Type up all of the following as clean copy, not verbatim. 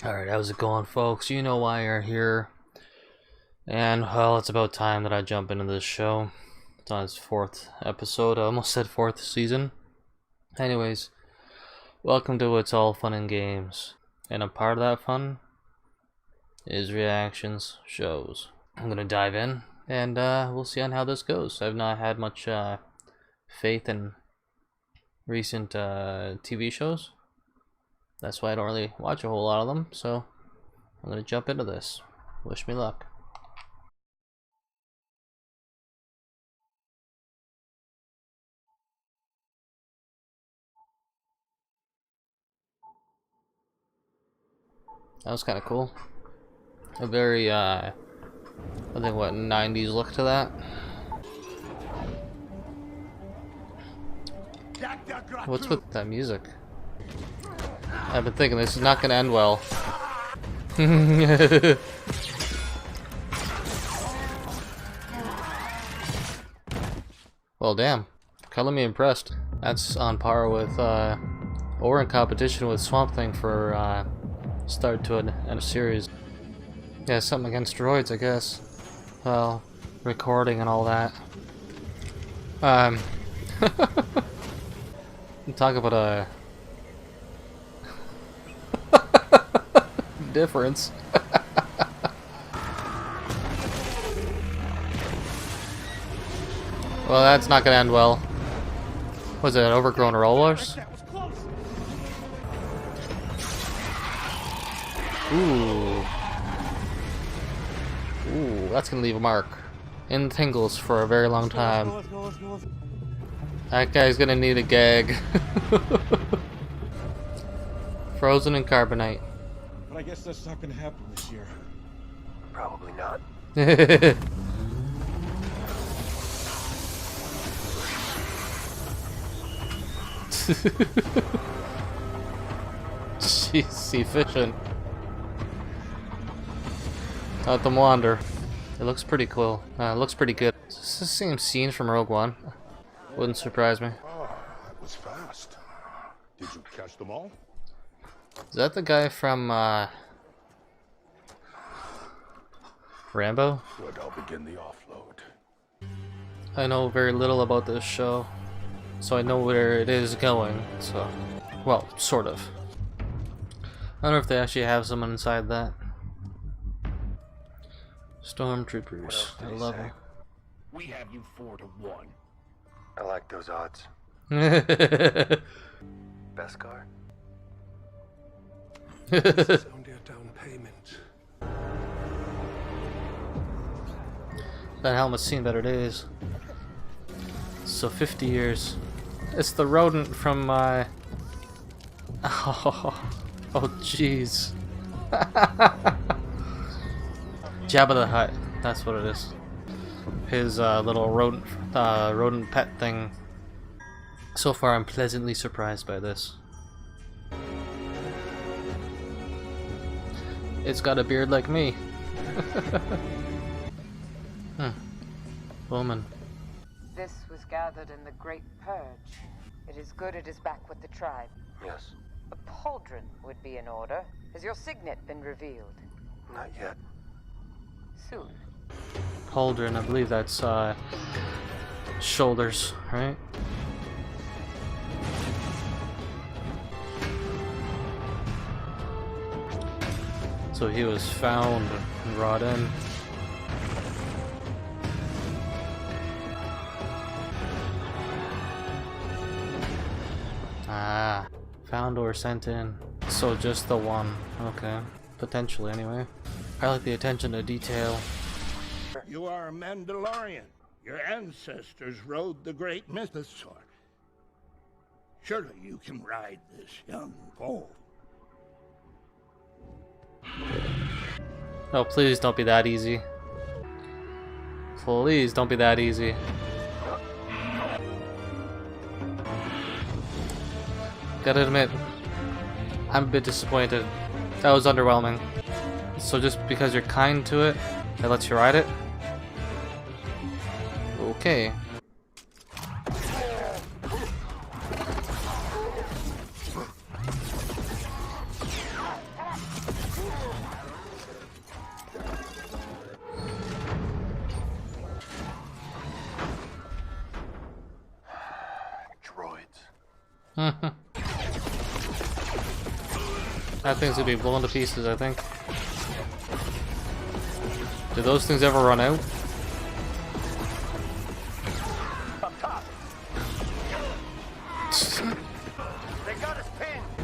Alright, how's it going, folks? You know why you're here. And, well, it's about time that I jump into this show. It's on its 4th episode. I almost said 4th season. Anyways, welcome to It's All Fun and Games. And a part of that fun is reactions, shows. I'm gonna dive in, and we'll see on how this goes. I've not had much faith in recent TV shows. That's why I don't really watch a whole lot of them, so I'm gonna jump into this. Wish me luck. That was kind of cool. A very, I think, what, 90s look to that. What's with that music? I've been thinking this is not gonna end well. Well, damn. Color me impressed. That's on par with, or in competition with Swamp Thing for, start to a series. Yeah, something against droids, I guess. Well, recording and all that. Talk about a difference. Well, that's not gonna end well. Was it overgrown rollers? Ooh. Ooh, that's gonna leave a mark. In tingles for a very long time. That guy's gonna need a gag. Frozen in carbonite. But I guess that's not gonna happen this year. Probably not. She's efficient. Let them wander. It looks pretty cool. It looks pretty good. It's the same scene from Rogue One. Wouldn't surprise me. Oh, that was fast. Did you catch them all? Is that the guy from Rambo? Good, I'll begin the offload. I know very little about this show, so I know where it is going. So, well, sort of. I don't know if they actually have someone inside that. Stormtroopers. I love them. We have you 4-1. I like those odds. That Beskar? It's only a down payment. helmet's seen better days. So 50 years. It's the rodent from my... Oh jeez. Jabba the Hutt. That's what it is. His little rodent pet thing. So far, I'm pleasantly surprised by this. It's got a beard like me. Woman. This was gathered in the Great Purge. It is good it is back with the tribe. Yes. A pauldron would be in order. Has your signet been revealed? Not yet. Soon. Pauldron, I believe that's shoulders, right? So he was found and brought in. Ah, found or sent in. So just the one. Okay. Potentially, anyway. I like the attention to detail. You are a Mandalorian. Your ancestors rode the great mythosaur. Surely you can ride this young foal. Oh, please don't be that easy. Please don't be that easy. Gotta admit, I'm a bit disappointed. That was underwhelming. So just because you're kind to it, that lets you ride it? Okay. That thing's gonna be blown to pieces, I think. Do those things ever run out?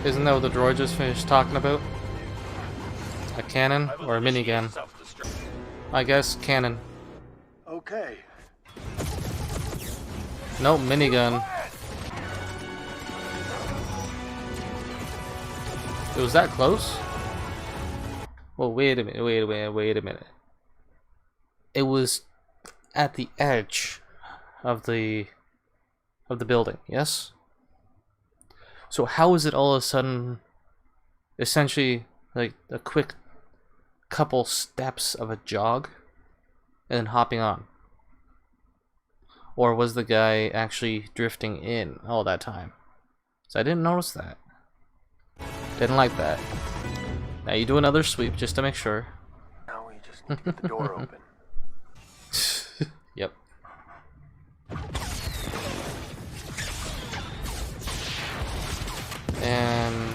Isn't that what the droid just finished talking about? A cannon or a minigun? I guess cannon. Okay. Nope, minigun. It was that close? Well, wait a minute, wait a minute. It was at the edge of the building, yes? So how is it all of a sudden essentially like a quick couple steps of a jog and then hopping on? Or was the guy actually drifting in all that time? So I didn't notice that. Didn't like that. Now you do another sweep just to make sure. Now we just need to get the door open. Yep. And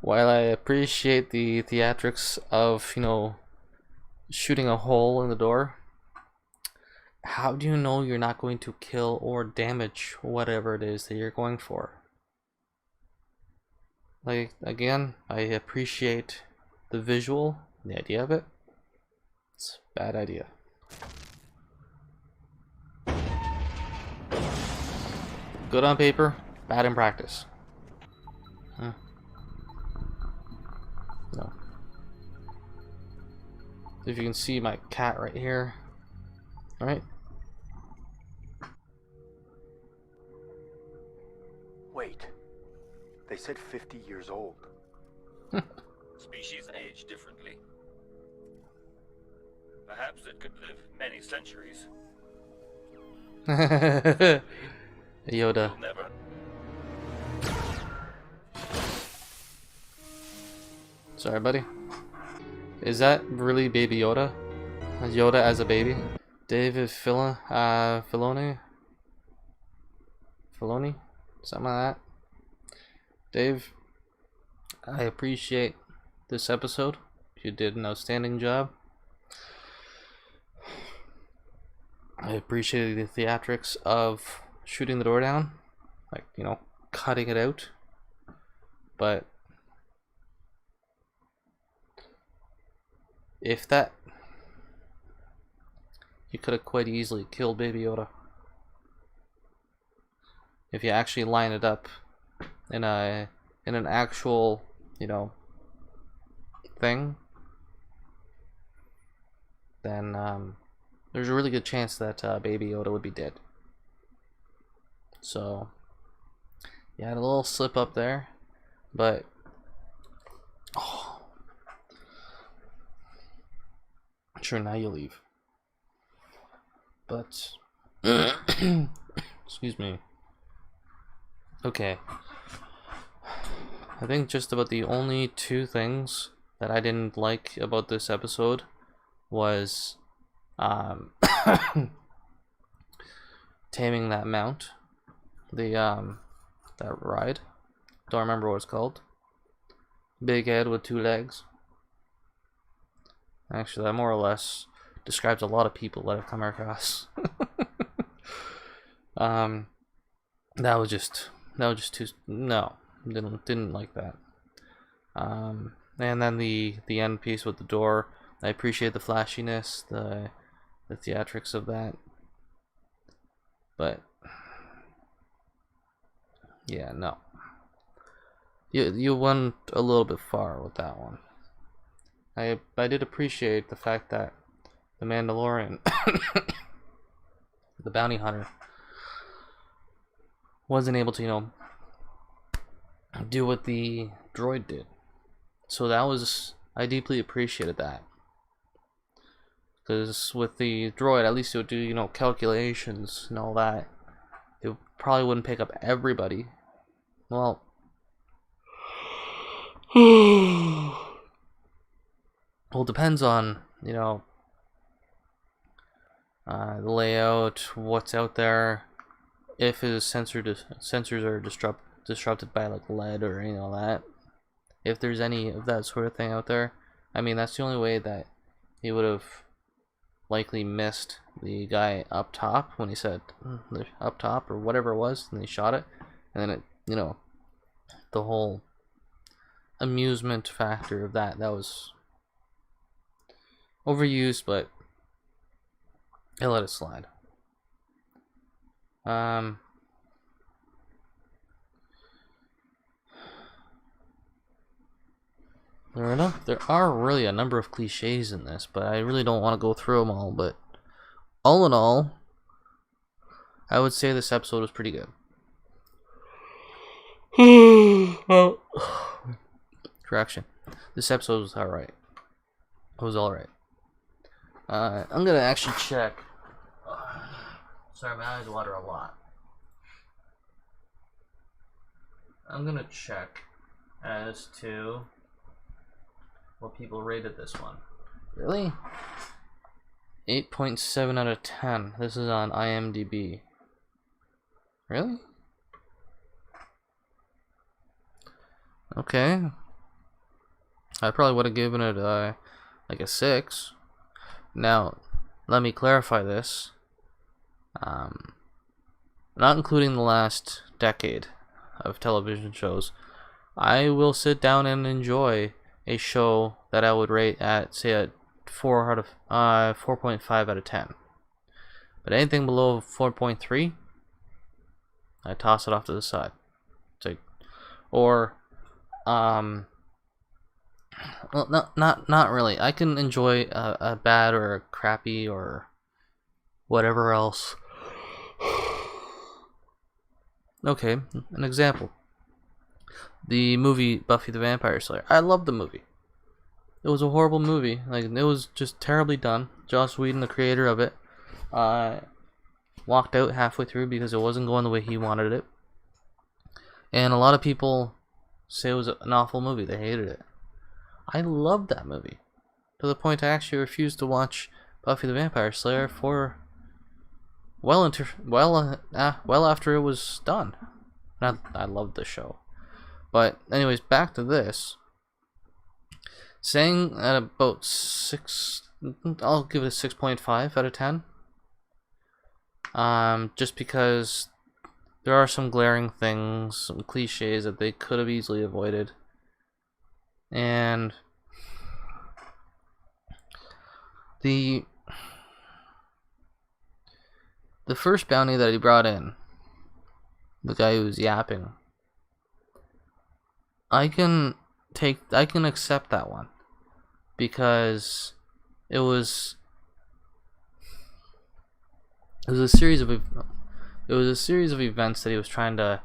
while I appreciate the theatrics of, you know, shooting a hole in the door, how do you know you're not going to kill or damage whatever it is that you're going for? Like, again, I appreciate the visual, the idea of it. It's a bad idea. Good on paper, bad in practice. Huh. No. If you can see my cat right here. Alright. Wait. They said 50 years old. Species age differently. Perhaps it could live many centuries. Yoda. We'll never. Sorry, buddy. Is that really Baby Yoda? Yoda as a baby? David Filoni? Filoni? Something like that. Dave, I appreciate this episode. You did an outstanding job. I appreciate the theatrics of shooting the door down. Like, you know, cutting it out. But if that, you could have quite easily killed Baby Yoda. If you actually line it up in an actual, you know, thing, then there's a really good chance that Baby Yoda would be dead. So yeah, a little slip up there, but sure, now you leave. But excuse me. Okay. I think just about the only two things that I didn't like about this episode was taming that mount, that ride. Don't remember what it's called. Big head with two legs. Actually, that more or less describes a lot of people that have come across. That was just too, no, didn't like that. And then the end piece with the door, I appreciate the flashiness, the theatrics of that, but yeah, no, you went a little bit far with that one. I did appreciate the fact that the Mandalorian, the bounty hunter, wasn't able to, you know, do what the droid did. So that was, I deeply appreciated that. Because with the droid, at least it would do, you know, calculations and all that. It probably wouldn't pick up everybody. Well, well, it depends on, you know, the layout, what's out there, if his sensors are disrupted by like lead or that, if there's any of that sort of thing out there, I mean that's the only way that he would have likely missed the guy up top when he said up top or whatever it was, and he shot it, and then it, the whole amusement factor of that was overused, but I let it slide. There are really a number of cliches in this, but I really don't want to go through them all. But all in all, I would say this episode was pretty good. Correction. This episode was alright. It was alright. I'm gonna actually check. Sorry, my eyes water a lot. I'm gonna check as to what people rated this one. Really? 8.7 out of 10. This is on IMDb. Really? Okay. I probably would have given it like a 6. Now, let me clarify this. Not including the last decade of television shows, I will sit down and enjoy a show that I would rate at, say, a 4.5 out of 10. But anything below 4.3, I toss it off to the side. It's like, or well, not really. I can enjoy a bad or a crappy or whatever else. Okay, an example. The movie Buffy the Vampire Slayer. I loved the movie. It was a horrible movie. Like, it was just terribly done. Joss Whedon, the creator of it, walked out halfway through because it wasn't going the way he wanted it. And a lot of people say it was an awful movie. They hated it. I loved that movie, to the point I actually refused to watch Buffy the Vampire Slayer for well after it was done. I loved the show. But anyways, back to this. Saying at about 6, I'll give it a 6.5 out of 10. Just because there are some glaring things, some cliches that they could have easily avoided. And the first bounty that he brought in, the guy who was yapping, I can accept that one, because it was a series of events that he was trying to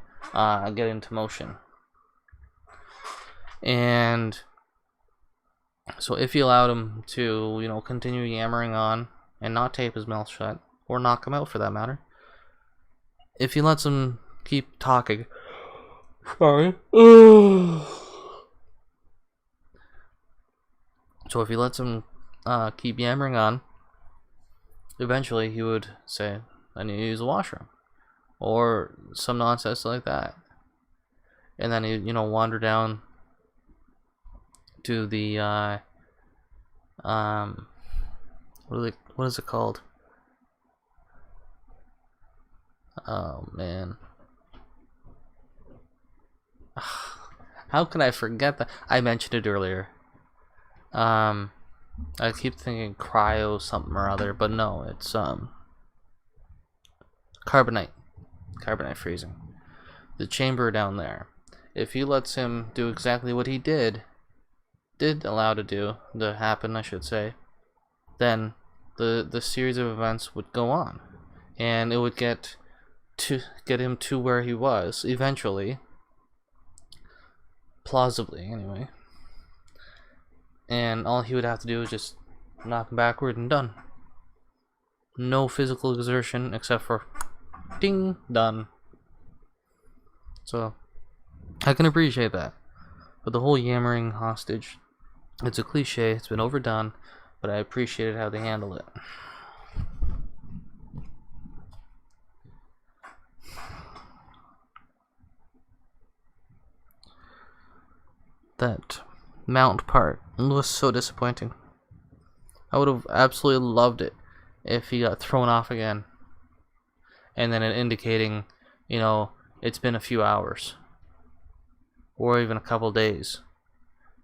get into motion. And so if you allowed him to, continue yammering on and not tape his mouth shut, or knock him out for that matter, if he lets him keep talking, sorry. So if he lets him keep yammering on, eventually he would say, I need to use the washroom, or some nonsense like that. And then he, wander down to the what is it called? Oh man, how can I forget that? I mentioned it earlier. I keep thinking cryo something or other, but no, it's carbonite freezing. The chamber down there. If he lets him do exactly what he did allow to happen, I should say, then the series of events would go on, and it would get him to where he was eventually, plausibly anyway. And all he would have to do is just knock him backward and done. No physical exertion except for ding, done. So I can appreciate that. But the whole yammering hostage, it's a cliche, it's been overdone, but I appreciated how they handled it. that mount part was so disappointing. I would have absolutely loved it if he got thrown off again, and then it indicating, you know, it's been a few hours or even a couple days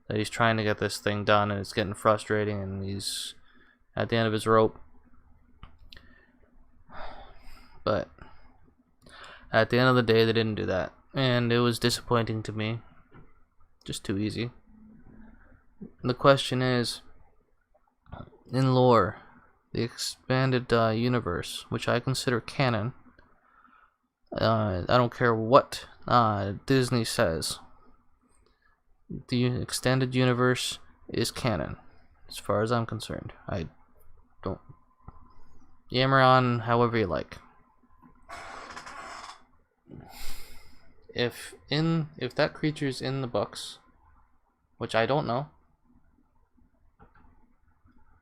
that he's trying to get this thing done, and it's getting frustrating, and he's at the end of his rope. But at the end of the day, they didn't do that, and it was disappointing to me. Just too easy. The question is, in lore, the expanded universe, which I consider canon, I don't care what Disney says, the extended universe is canon, as far as I'm concerned. I don't yammer on however you like. If that creature's in the books, which I don't know,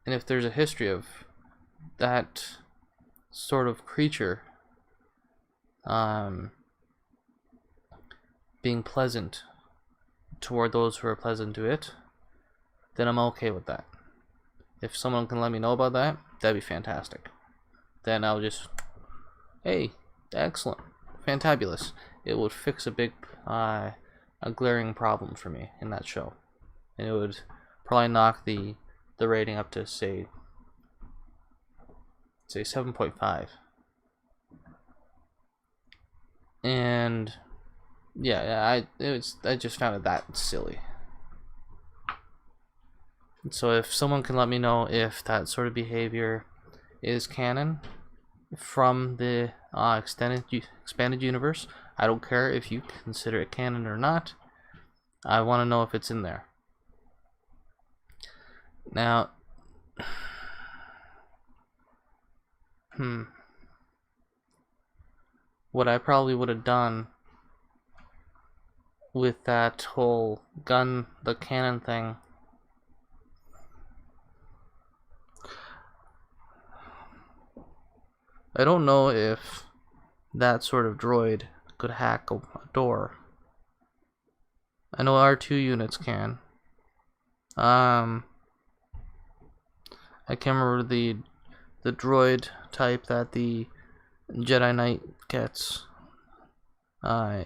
and if there's a history of that sort of creature being pleasant toward those who are pleasant to it, then I'm okay with that. If someone can let me know about that, that'd be fantastic. Then I'll just, hey, excellent, fantabulous. It would fix a big, a glaring problem for me in that show, and it would probably knock the rating up to say 7.5. And yeah, I just found it that silly. So if someone can let me know if that sort of behavior is canon from the expanded universe, I don't care if you consider it canon or not. I want to know if it's in there. Now, what I probably would have done with that whole the cannon thing, I don't know if that sort of droid could hack a door. I know R2 units can. I can't remember the droid type that the Jedi Knight gets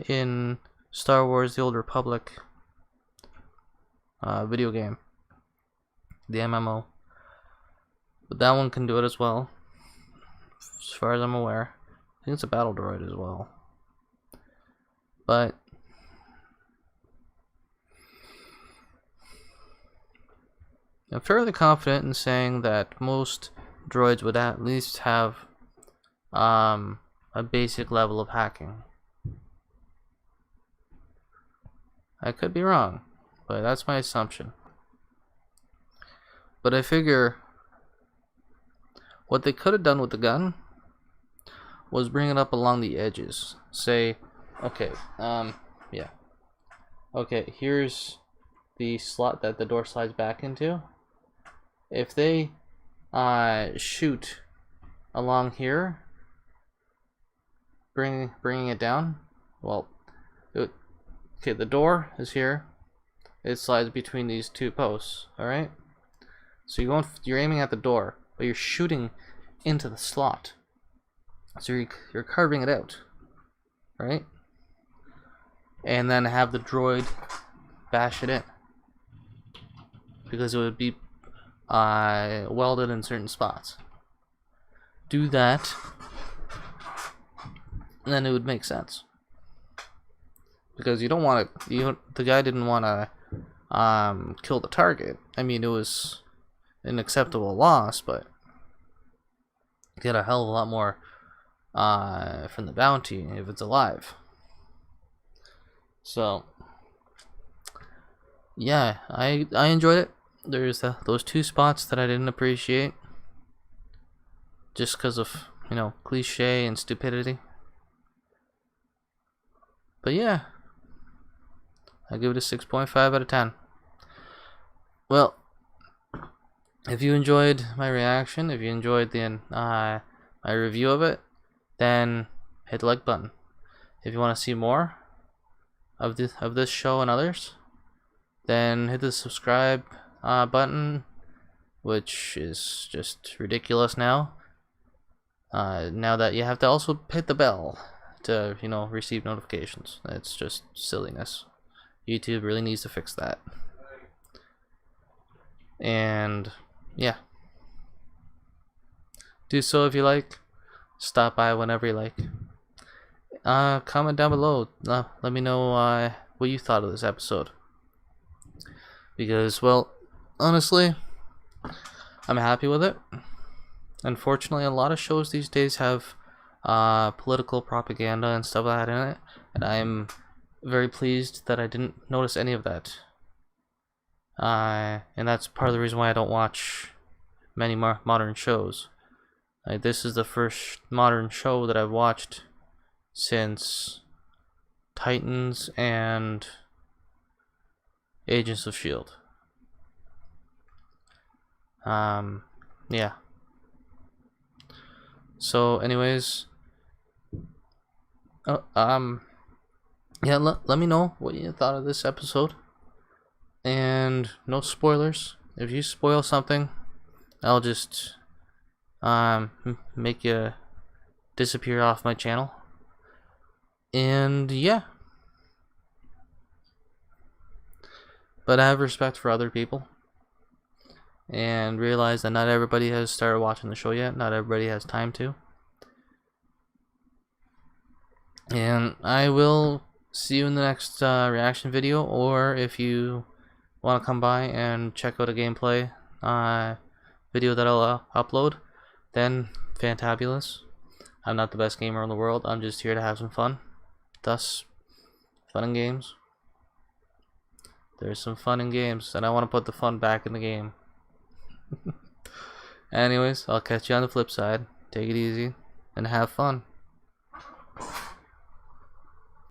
in Star Wars: The Old Republic video game, the MMO. But that one can do it as well, as far as I'm aware. I think it's a battle droid as well. But I'm fairly confident in saying that most droids would at least have a basic level of hacking. I could be wrong, but that's my assumption. But I figure what they could have done with the gun was bring it up along the edges. Say, okay, yeah. Okay, here's the slot that the door slides back into. If they shoot along here, bringing it down, well, okay, the door is here. It slides between these two posts. All right. So you're aiming at the door, but you're shooting into the slot. So you're carving it out, right? And then have the droid bash it in, because it would be welded in certain spots. Do that, and then it would make sense. Because you don't want to. The guy didn't want to kill the target. I mean, it was an acceptable loss, but get a hell of a lot more from the bounty if it's alive. So yeah, I enjoyed it. There's those two spots that I didn't appreciate, just because of, you know, cliche and stupidity. But yeah, I give it a 6.5 out of 10. Well, if you enjoyed my reaction, if you enjoyed the my review of it, then hit the like button. If you want to see more of this show and others, then hit the subscribe button, which is just ridiculous now. Now that you have to also hit the bell to, you know, receive notifications. It's just silliness. YouTube really needs to fix that. And yeah, do so if you like. Stop by whenever you like. Comment down below. Let me know what you thought of this episode. Because, well, honestly, I'm happy with it. Unfortunately, a lot of shows these days have political propaganda and stuff like that in it, and I'm very pleased that I didn't notice any of that. And that's part of the reason why I don't watch many modern shows. This is the first modern show that I've watched since Titans and Agents of S.H.I.E.L.D. Yeah. So, anyways, yeah, let me know what you thought of this episode. And no spoilers. If you spoil something, I'll just make you disappear off my channel. And yeah, but I have respect for other people and realize that not everybody has started watching the show yet. Not everybody has time to. And I will see you in the next reaction video, or if you want to come by and check out a gameplay video that I'll upload, then fantabulous. I'm not the best gamer in the world. I'm just here to have some fun. Thus, fun and games. There's some fun in games, and I want to put the fun back in the game. Anyways, I'll catch you on the flip side. Take it easy and have fun.